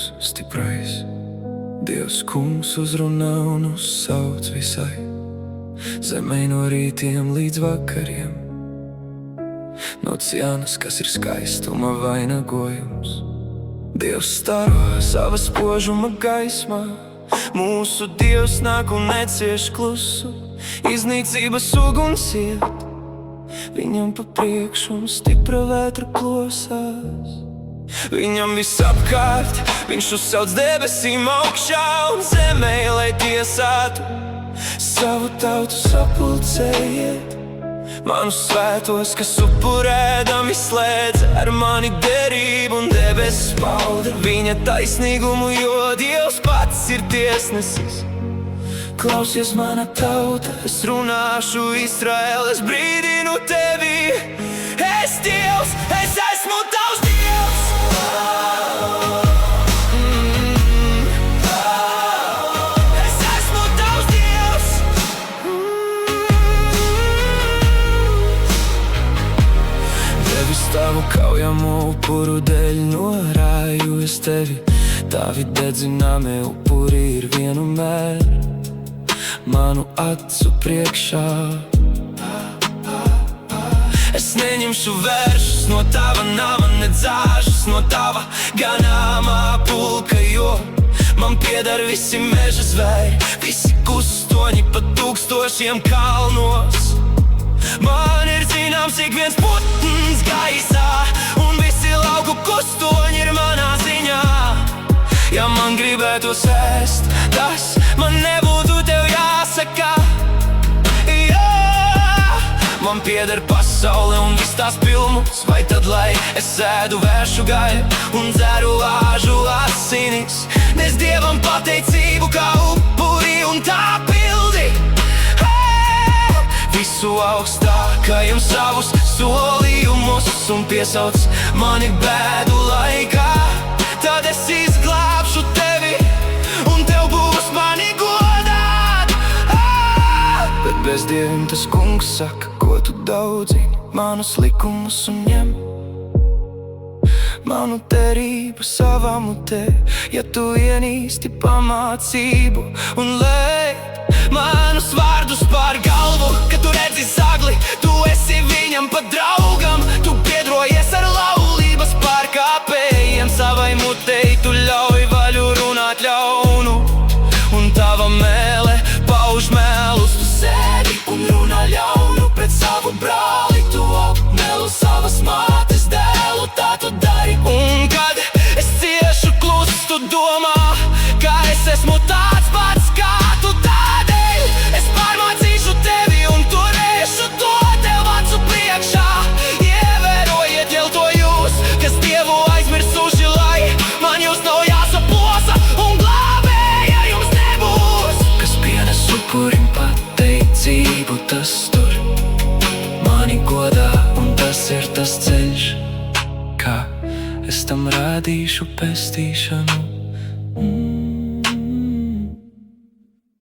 Dievs stiprais, Dievs kungs uzrunā un uzsauc visai zemei no rītiem līdz vakariem. No Cianas, kas ir skaistuma vainagojums, Dievs staro sava spožuma gaismā. Mūsu Dievs nāk un necieš klusu, iznīcības uguns iet viņam pa priekšu un stipra vētra plosās. Viņam visapkārt, viņš uzsauc debesīm augšā un zemē, lai tiesātu savu tautu sapulcējiet. Manus svētos, kas upurēdami slēdz ar mani derību un debesis pauda viņa taisnīgumu, jo Dievs pats ir tiesnesis. Klausies, mana tauta, es runāšu Izraēl, es brīdinu tevi. Es Dievs, es esmu tavs Dievs. Es esmu tavs Dievs. Tevis tavu kaujamo upuru dēļ norāju es tevi. Tavi dedzināmie upuri ir vienmēr manu acu priekšā. Es neņemšu vēršus no tava nama, nedzāžus no tava ganāmā pulka, jo man piedar visi meža zvēri, visi kustoņi pa tūkstošiem kalnos. Man ir zināms ik viens putns gaisā, un visi lauku kustoņi ir manā ziņā. Ja man gribētos ēst, tas man nebūtu tev jāsaka. Man pieder pasaule un viss tās pilnums, vai tad, lai es ēdu vēršu gaļu un dzeru āžu asinis, nes Dievam pateicību kā upuri un tā pildi. Visu augstākajam savus solījumus un piesauc mani bēdu laikā. Tad es izglābšu tevi un tev būs mani godāt. Bet bez Dievim tas kungs saka, ko tu daudzini manus likumus un ņem manu derību savā mutē. Ja tu ienīsti pamācību un lēd manus vārdus pār galvu, kad tu redzi zagli, tu esi viņam pa draugam. Tu biedrojies ar laulības pārkāpējiem, savai mutei tu ļauj vaļu runāt ļaunu, un tava mēle pauž mēlus. Tu sēdi un runā ļaunu pret savu brāli, tu apmelu savas mātes dēlu, tā tu dari. Un kad es ciešu klusu, tu domā, ka es esmu tāds pats kā tu, tādēļ es pārmācīšu tevi un turēšu to tev acu priekšā. Ievērojiet jau to jūs, kas Dievu aizmirsuši, lai man jūs nav jāsaplosa un glābēja jums nebūs. Kas pienes upurim pateicību, tas tur mani godā, un tas ir tas ceļš, kā es tam rādīšu pestīšanu.